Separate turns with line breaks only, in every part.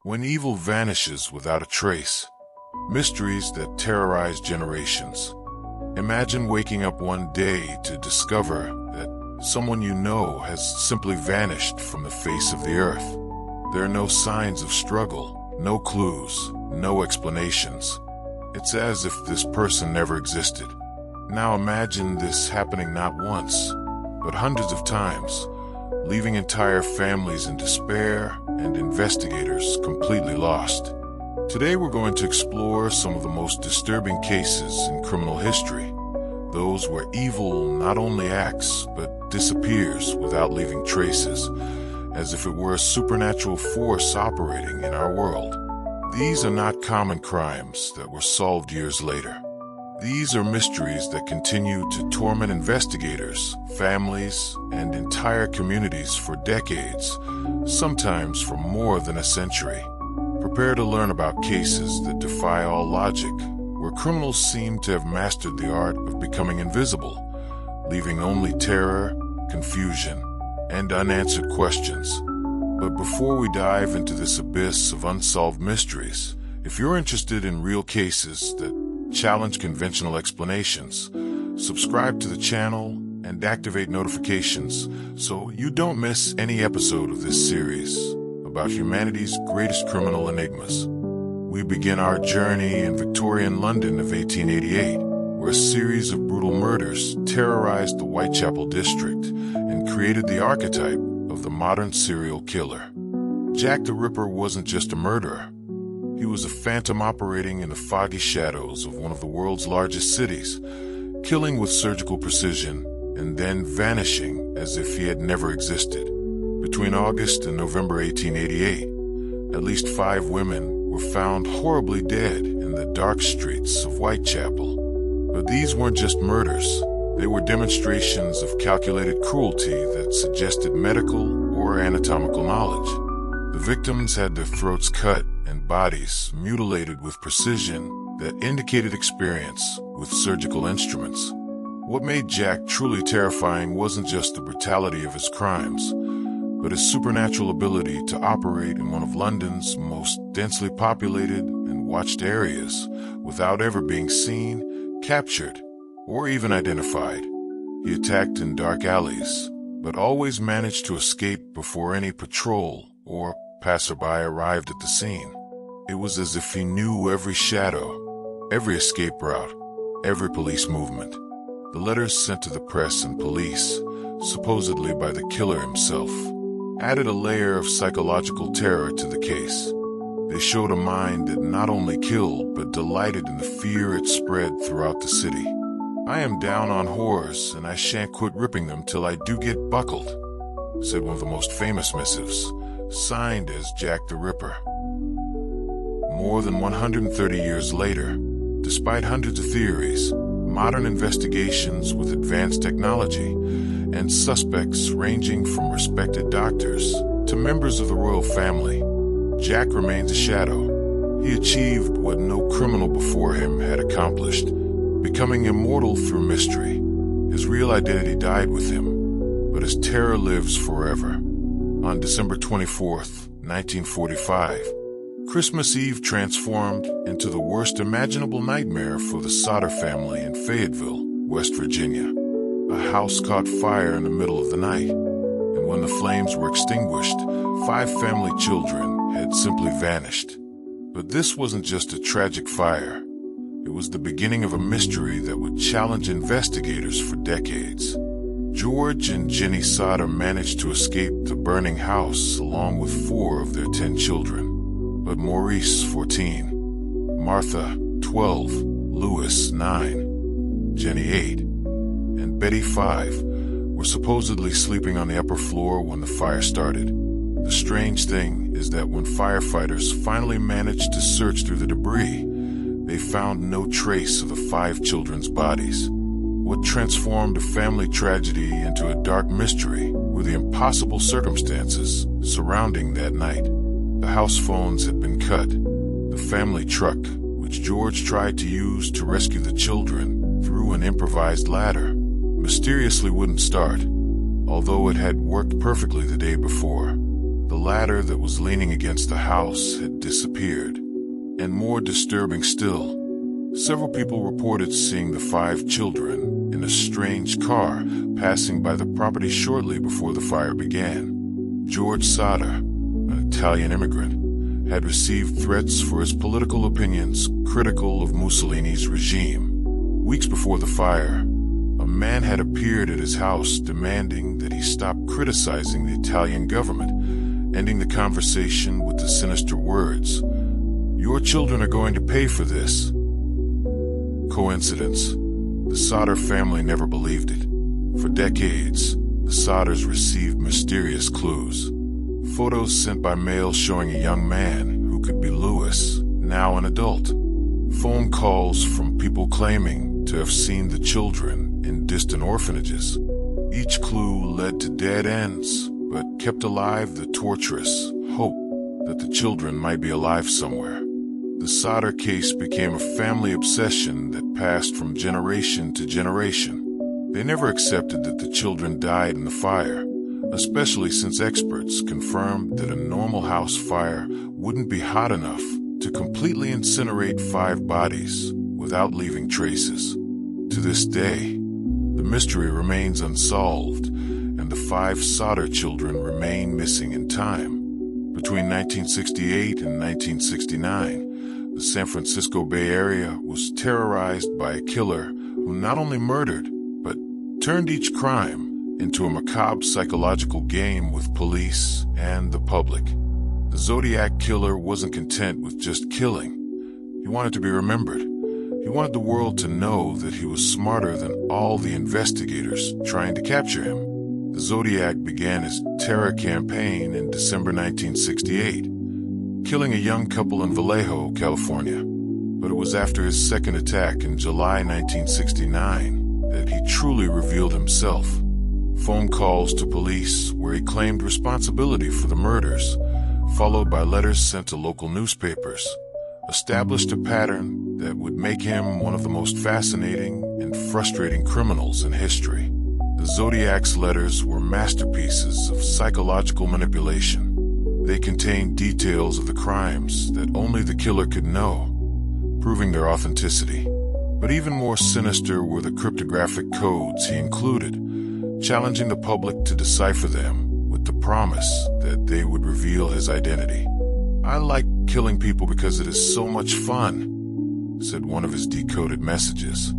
When evil vanishes without a trace. Mysteries that terrorize generations. Imagine waking up one day to discover that someone you know has simply vanished from the face of the earth. There are no signs of struggle, no clues, no explanations. It's as if this person never existed. Now imagine this happening not once, but hundreds of times, leaving entire families in despair and investigators completely lost. Today we're going to explore some of the most disturbing cases in criminal history, those where evil not only acts but disappears without leaving traces, as if it were a supernatural force operating in our world. These are not common crimes that were solved years later. These are mysteries that continue to torment investigators, families, and entire communities for decades, sometimes for more than a century. Prepare to learn about cases that defy all logic, where criminals seem to have mastered the art of becoming invisible, leaving only terror, confusion, and unanswered questions. But before we dive into this abyss of unsolved mysteries, if you're interested in real cases that challenge conventional explanations, subscribe to the channel and activate notifications so you don't miss any episode of this series about humanity's greatest criminal enigmas. We begin our journey in Victorian London of 1888, where a series of brutal murders terrorized the Whitechapel district and created the archetype of the modern serial killer. Jack the Ripper wasn't just a murderer. He was a phantom operating in the foggy shadows of one of the world's largest cities, killing with surgical precision and then vanishing as if he had never existed. Between August and November 1888, at least 5 women were found horribly dead in the dark streets of Whitechapel. But these weren't just murders. They were demonstrations of calculated cruelty that suggested medical or anatomical knowledge. The victims had their throats cut and bodies mutilated with precision that indicated experience with surgical instruments. What made Jack truly terrifying wasn't just the brutality of his crimes, but his supernatural ability to operate in one of London's most densely populated and watched areas without ever being seen, captured, or even identified. He attacked in dark alleys, but always managed to escape before any patrol or passerby arrived at the scene. It was as if he knew every shadow, every escape route, every police movement. The letters sent to the press and police, supposedly by the killer himself, added a layer of psychological terror to the case. They showed a mind that not only killed but delighted in the fear it spread throughout the city. "I am down on whores, and I shan't quit ripping them till I do get buckled," said one of the most famous missives, signed as Jack the Ripper. More than 130 years later, despite hundreds of theories, modern investigations with advanced technology, and suspects ranging from respected doctors to members of the royal family, Jack remains a shadow. He achieved what no criminal before him had accomplished, becoming immortal through mystery. His real identity died with him, but his terror lives forever. On December 24th, 1945, Christmas Eve transformed into the worst imaginable nightmare for the Sodder family in Fayetteville, West Virginia. A house caught fire in the middle of the night, and when the flames were extinguished, 5 family children had simply vanished. But this wasn't just a tragic fire. It was the beginning of a mystery that would challenge investigators for decades. George and Jenny Sodder managed to escape the burning house along with 4 of their 10 children. But Maurice, 14, Martha, 12, Louis, 9, Jenny, 8, and Betty, 5, were supposedly sleeping on the upper floor when the fire started. The strange thing is that when firefighters finally managed to search through the debris, they found no trace of the 5 children's bodies. What transformed a family tragedy into a dark mystery were the impossible circumstances surrounding that night. The house phones had been cut. The family truck, which George tried to use to rescue the children through an improvised ladder, mysteriously wouldn't start, although it had worked perfectly the day before. The ladder that was leaning against the house had disappeared. And more disturbing still, several people reported seeing the 5 children in a strange car passing by the property shortly before the fire began. George Sodder, an Italian immigrant, had received threats for his political opinions critical of Mussolini's regime. Weeks before the fire, a man had appeared at his house demanding that he stop criticizing the Italian government, ending the conversation with the sinister words, "Your children are going to pay for this." Coincidence? The Sodder family never believed it. For decades, the Sodders received mysterious clues. Photos sent by mail showing a young man who could be Louis, now an adult. Phone calls from people claiming to have seen the children in distant orphanages. Each clue led to dead ends, but kept alive the torturous hope that the children might be alive somewhere. The Sodder case became a family obsession that passed from generation to generation. They never accepted that the children died in the fire, especially since experts confirmed that a normal house fire wouldn't be hot enough to completely incinerate 5 bodies without leaving traces. To this day, the mystery remains unsolved, and the 5 Sodder children remain missing in time. Between 1968 and 1969, the San Francisco Bay Area was terrorized by a killer who not only murdered, but turned each crime into a macabre psychological game with police and the public. The Zodiac Killer wasn't content with just killing. He wanted to be remembered. He wanted the world to know that he was smarter than all the investigators trying to capture him. The Zodiac began his terror campaign in December 1968, killing a young couple in Vallejo, California. But it was after his second attack in July 1969 that he truly revealed himself. Phone calls to police where he claimed responsibility for the murders, followed by letters sent to local newspapers, established a pattern that would make him one of the most fascinating and frustrating criminals in history. The Zodiac's letters were masterpieces of psychological manipulation. They contained details of the crimes that only the killer could know, proving their authenticity. But even more sinister were the cryptographic codes he included, challenging the public to decipher them with the promise that they would reveal his identity. "I like killing people because it is so much fun," said one of his decoded messages.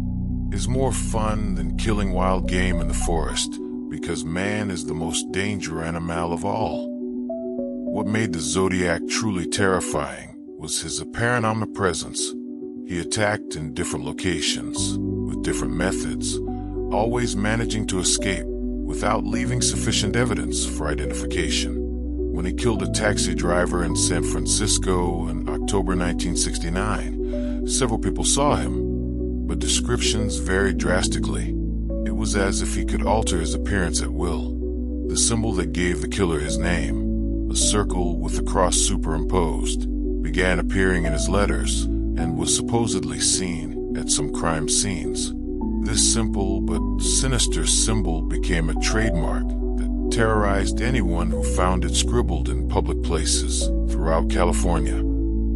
"It's more fun than killing wild game in the forest, because man is the most dangerous animal of all." What made the Zodiac truly terrifying was his apparent omnipresence. He attacked in different locations, with different methods, always managing to escape without leaving sufficient evidence for identification. When he killed a taxi driver in San Francisco in October 1969, several people saw him, but descriptions varied drastically. It was as if he could alter his appearance at will. The symbol that gave the killer his name, a circle with a cross superimposed, began appearing in his letters and was supposedly seen at some crime scenes. This simple but sinister symbol became a trademark that terrorized anyone who found it scribbled in public places throughout California.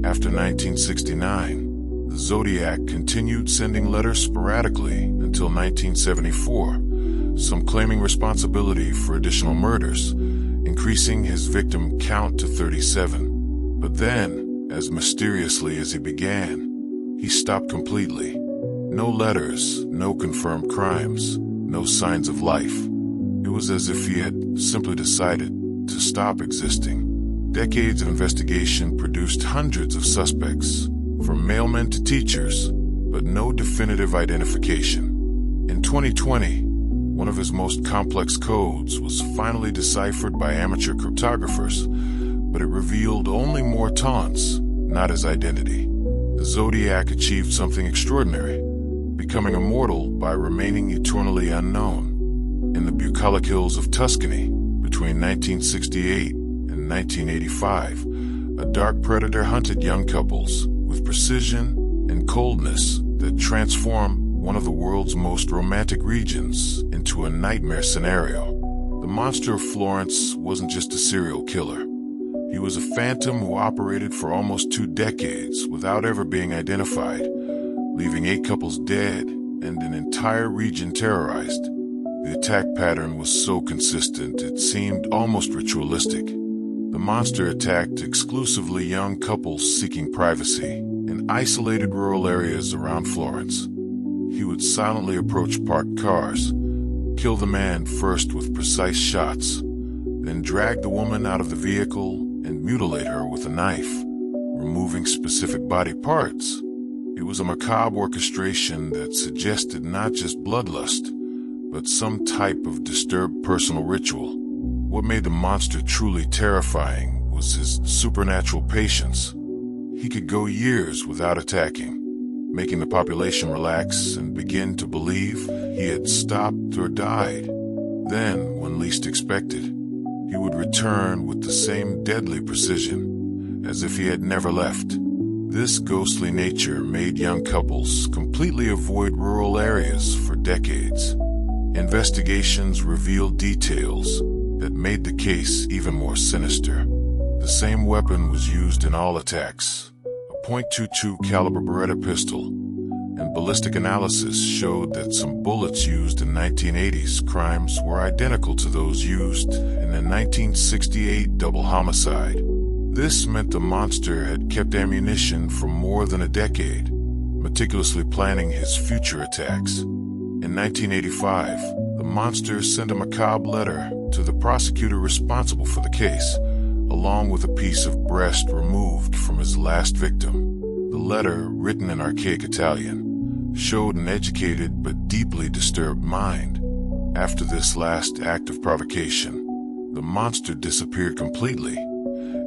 After 1969, the Zodiac continued sending letters sporadically until 1974, some claiming responsibility for additional murders, increasing his victim count to 37. But then, as mysteriously as he began, he stopped completely. No letters, no confirmed crimes, no signs of life. It was as if he had simply decided to stop existing. Decades of investigation produced hundreds of suspects, from mailmen to teachers, but no definitive identification. In 2020, one of his most complex codes was finally deciphered by amateur cryptographers, but it revealed only more taunts, not his identity. The Zodiac achieved something extraordinary, becoming immortal by remaining eternally unknown. In the bucolic hills of Tuscany, between 1968 and 1985, a dark predator hunted young couples with precision and coldness that transformed one of the world's most romantic regions into a nightmare scenario. The Monster of Florence wasn't just a serial killer. He was a phantom who operated for almost 2 decades without ever being identified, leaving 8 couples dead and an entire region terrorized. The attack pattern was so consistent it seemed almost ritualistic. The monster attacked exclusively young couples seeking privacy in isolated rural areas around Florence. He would silently approach parked cars, kill the man first with precise shots, then drag the woman out of the vehicle and mutilate her with a knife, removing specific body parts. It was a macabre orchestration that suggested not just bloodlust, but some type of disturbed personal ritual. What made the monster truly terrifying was his supernatural patience. He could go years without attacking, making the population relax and begin to believe he had stopped or died. Then, when least expected, he would return with the same deadly precision, as if he had never left. This ghostly nature made young couples completely avoid rural areas for decades. Investigations revealed details that made the case even more sinister. The same weapon was used in all attacks, a .22 caliber Beretta pistol, and ballistic analysis showed that some bullets used in 1980s crimes were identical to those used in the 1968 double homicide. This meant the monster had kept ammunition for more than a decade, meticulously planning his future attacks. In 1985, the monster sent a macabre letter to the prosecutor responsible for the case, along with a piece of breast removed from his last victim. The letter, written in archaic Italian, showed an educated but deeply disturbed mind. After this last act of provocation, the monster disappeared completely,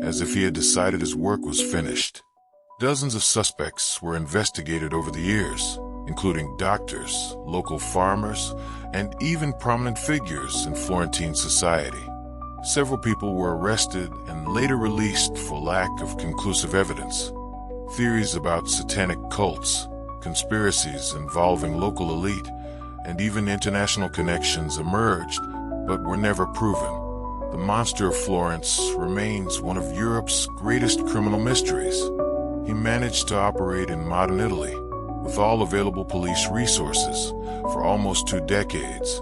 as if he had decided his work was finished. Dozens of suspects were investigated over the years, including doctors, local farmers, and even prominent figures in Florentine society. Several people were arrested and later released for lack of conclusive evidence. Theories about satanic cults, conspiracies involving local elite, and even international connections emerged, but were never proven. The Monster of Florence remains one of Europe's greatest criminal mysteries. He managed to operate in modern Italy, with all available police resources, for almost 2 decades,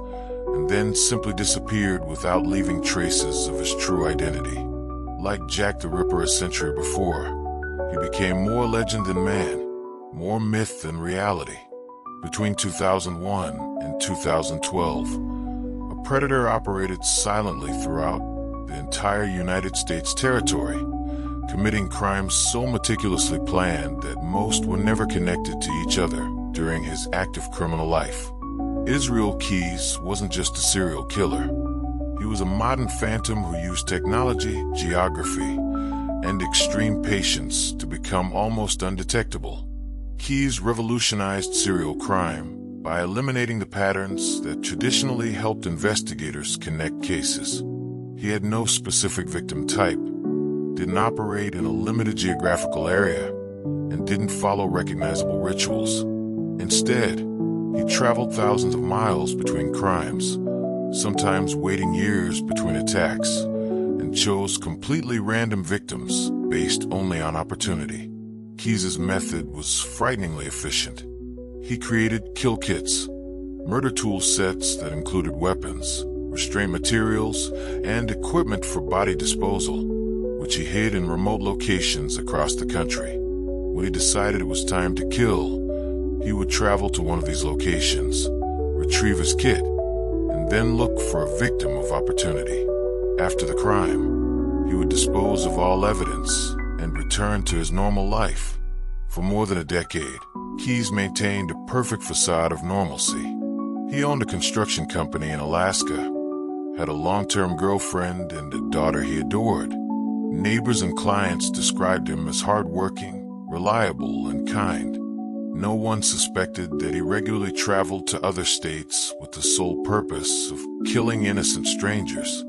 and then simply disappeared without leaving traces of his true identity. Like Jack the Ripper a century before, he became more legend than man, more myth than reality. Between 2001 and 2012, a predator operated silently throughout the entire United States territory, committing crimes so meticulously planned that most were never connected to each other during his active criminal life. Israel Keyes wasn't just a serial killer. He was a modern phantom who used technology, geography, and extreme patience to become almost undetectable. Keyes revolutionized serial crime by eliminating the patterns that traditionally helped investigators connect cases. He had no specific victim type, didn't operate in a limited geographical area, and didn't follow recognizable rituals. Instead, he traveled thousands of miles between crimes, sometimes waiting years between attacks, and chose completely random victims based only on opportunity. Keyes' method was frighteningly efficient. He created kill kits, murder tool sets that included weapons, restraint materials, and equipment for body disposal, which he hid in remote locations across the country. When he decided it was time to kill, he would travel to one of these locations, retrieve his kit, and then look for a victim of opportunity. After the crime, he would dispose of all evidence and return to his normal life. For more than a decade, Keyes maintained a perfect facade of normalcy. He owned a construction company in Alaska, had a long-term girlfriend and a daughter he adored. Neighbors and clients described him as hardworking, reliable, and kind. No one suspected that he regularly traveled to other states with the sole purpose of killing innocent strangers.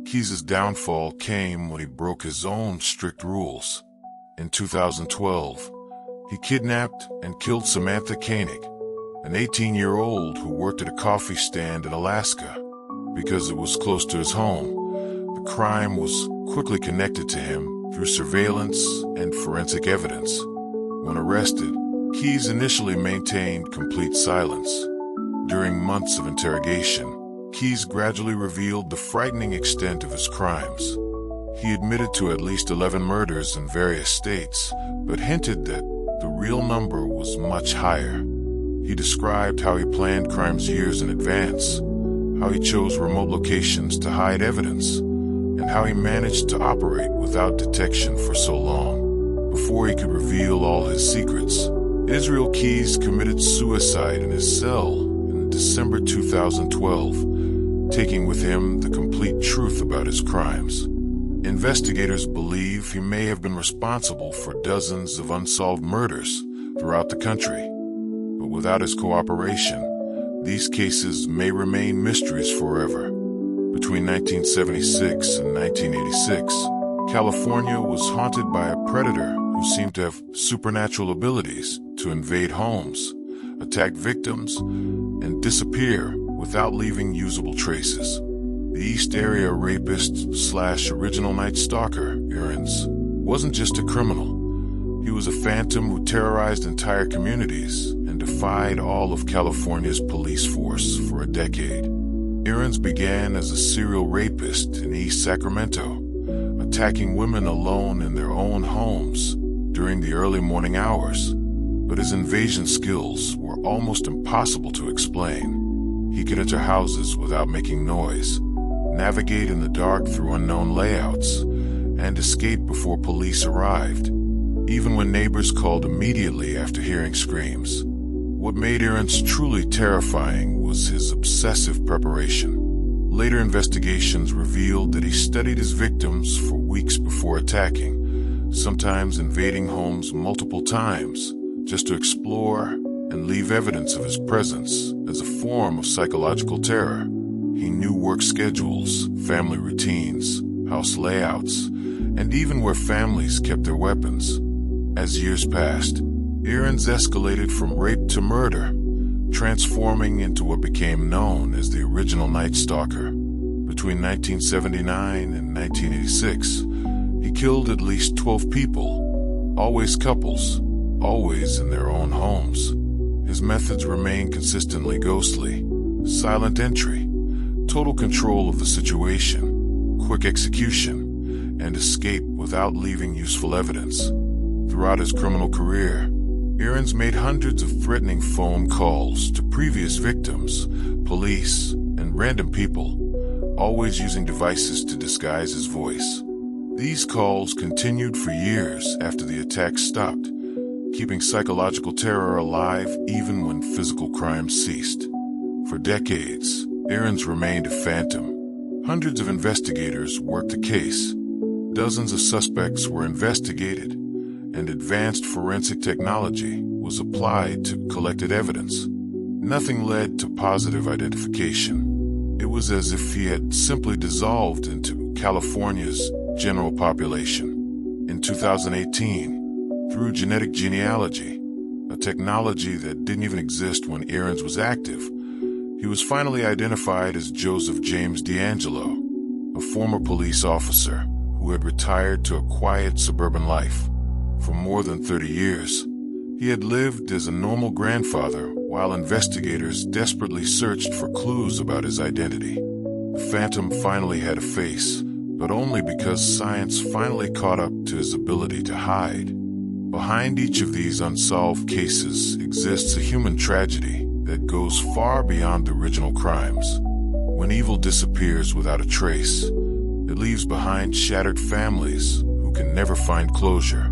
Keyes' downfall came when he broke his own strict rules. In 2012, he kidnapped and killed Samantha Koenig, an 18-year-old who worked at a coffee stand in Alaska. Because it was close to his home, the crime was quickly connected to him through surveillance and forensic evidence. When arrested, Keyes initially maintained complete silence. During months of interrogation, Keyes gradually revealed the frightening extent of his crimes. He admitted to at least 11 murders in various states, but hinted that the real number was much higher. He described how he planned crimes years in advance, how he chose remote locations to hide evidence, and how he managed to operate without detection for so long. Before he could reveal all his secrets, Israel Keyes committed suicide in his cell in December 2012, taking with him the complete truth about his crimes. Investigators believe he may have been responsible for dozens of unsolved murders throughout the country. But without his cooperation, these cases may remain mysteries forever. Between 1976 and 1986, California was haunted by a predator who seemed to have supernatural abilities to invade homes, attack victims, and disappear without leaving usable traces. The East Area rapist/original Night Stalker, EARONS, wasn't just a criminal. He was a phantom who terrorized entire communities and defied all of California's police force for a decade. EARONS began as a serial rapist in East Sacramento, attacking women alone in their own homes during the early morning hours. But his invasion skills were almost impossible to explain. He could enter houses without making noise, navigate in the dark through unknown layouts, and escape before police arrived, even when neighbors called immediately after hearing screams. What made EARONS truly terrifying was his obsessive preparation. Later investigations revealed that he studied his victims for weeks before attacking, sometimes invading homes multiple times, just to explore and leave evidence of his presence as a form of psychological terror. He knew work schedules, family routines, house layouts, and even where families kept their weapons. As years passed, EARONS escalated from rape to murder, transforming into what became known as the original Night Stalker. Between 1979 and 1986, he killed at least 12 people, always couples, always in their own homes. His methods remain consistently ghostly: silent entry, total control of the situation, quick execution, and escape without leaving useful evidence. Throughout his criminal career, EARONS made hundreds of threatening phone calls to previous victims, police, and random people, always using devices to disguise his voice. These calls continued for years after the attacks stopped, keeping psychological terror alive even when physical crimes ceased. For decades, EARONS remained a phantom. Hundreds of investigators worked the case. Dozens of suspects were investigated, and advanced forensic technology was applied to collected evidence. Nothing led to positive identification. It was as if he had simply dissolved into California's general population. In 2018, through genetic genealogy, a technology that didn't even exist when EARONS was active, he was finally identified as Joseph James D'Angelo, a former police officer who had retired to a quiet suburban life. For more than 30 years, he had lived as a normal grandfather while investigators desperately searched for clues about his identity. The phantom finally had a face, but only because science finally caught up to his ability to hide. Behind each of these unsolved cases exists a human tragedy that goes far beyond the original crimes. When evil disappears without a trace, it leaves behind shattered families who can never find closure,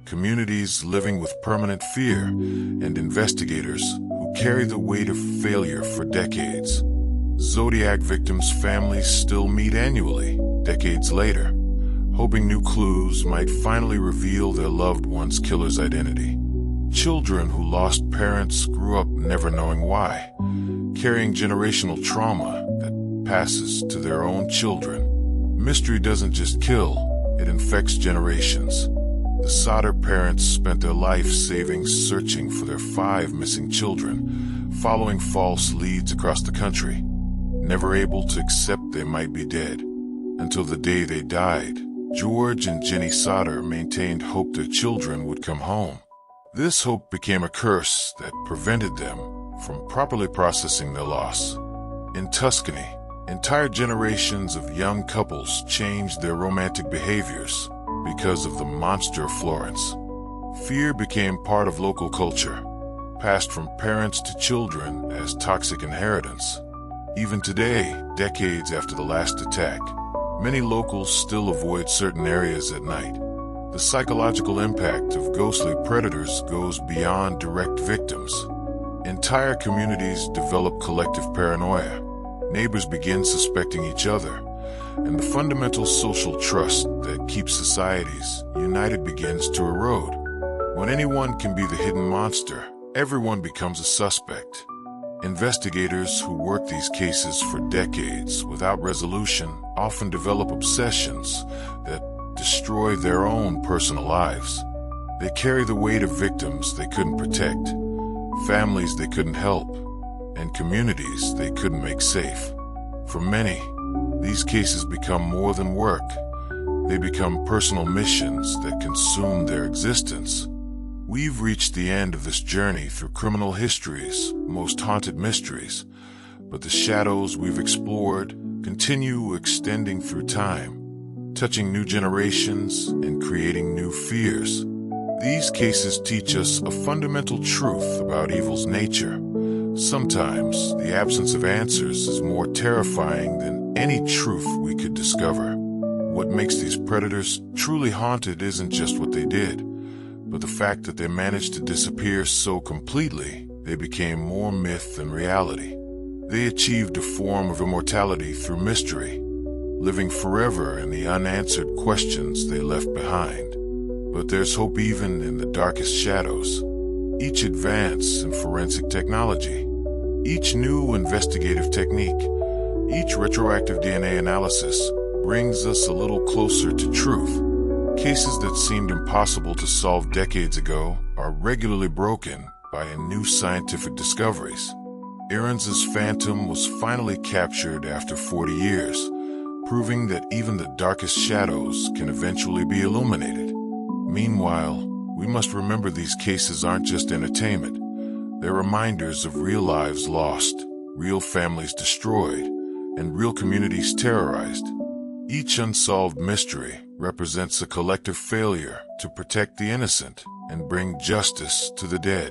communities living with permanent fear, and investigators who carry the weight of failure for decades. Zodiac victims' families still meet annually, decades later, hoping new clues might finally reveal their loved one's killer's identity. Children who lost parents grew up never knowing why, carrying generational trauma that passes to their own children. Mystery doesn't just kill, it infects generations. The Sodder parents spent their life savings searching for their 5 missing children, following false leads across the country, never able to accept they might be dead, until the day they died, George and Jenny Sodder maintained hope their children would come home. This hope became a curse that prevented them from properly processing their loss. In Tuscany, entire generations of young couples changed their romantic behaviors because of the Monster of Florence. Fear became part of local culture, passed from parents to children as toxic inheritance. Even today, decades after the last attack, many locals still avoid certain areas at night. The psychological impact of ghostly predators goes beyond direct victims. Entire communities develop collective paranoia. Neighbors begin suspecting each other, and the fundamental social trust that keeps societies united begins to erode. When anyone can be the hidden monster, everyone becomes a suspect. Investigators who work these cases for decades without resolution often develop obsessions that destroy their own personal lives. They carry the weight of victims they couldn't protect, families they couldn't help, and communities they couldn't make safe. For many, these cases become more than work. They become personal missions that consume their existence. We've reached the end of this journey through criminal history's most haunted mysteries, but the shadows we've explored continue extending through time, touching new generations and creating new fears. These cases teach us a fundamental truth about evil's nature. Sometimes the absence of answers is more terrifying than any truth we could discover. What makes these predators truly haunted isn't just what they did, but the fact that they managed to disappear so completely, they became more myth than reality. They achieved a form of immortality through mystery, living forever in the unanswered questions they left behind. But there's hope even in the darkest shadows. Each advance in forensic technology, each new investigative technique, each retroactive DNA analysis brings us a little closer to truth. Cases that seemed impossible to solve decades ago are regularly broken by new scientific discoveries. EARONS' phantom was finally captured after 40 years, proving that even the darkest shadows can eventually be illuminated. Meanwhile, we must remember these cases aren't just entertainment. They're reminders of real lives lost, real families destroyed, and real communities terrorized. Each unsolved mystery represents a collective failure to protect the innocent and bring justice to the dead.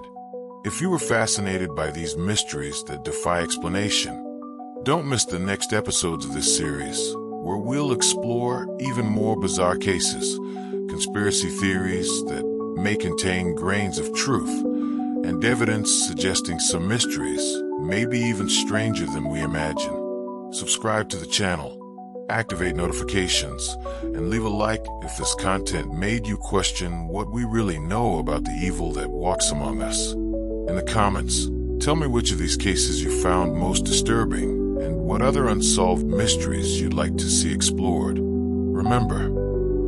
If you were fascinated by these mysteries that defy explanation, don't miss the next episodes of this series, where we'll explore even more bizarre cases, conspiracy theories that may contain grains of truth, and evidence suggesting some mysteries may be even stranger than we imagine. Subscribe to the channel, activate notifications, and leave a like if this content made you question what we really know about the evil that walks among us. In the comments, tell me which of these cases you found most disturbing and what other unsolved mysteries you'd like to see explored. Remember,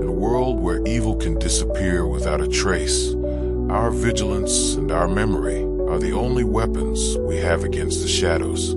in a world where evil can disappear without a trace, our vigilance and our memory are the only weapons we have against the shadows.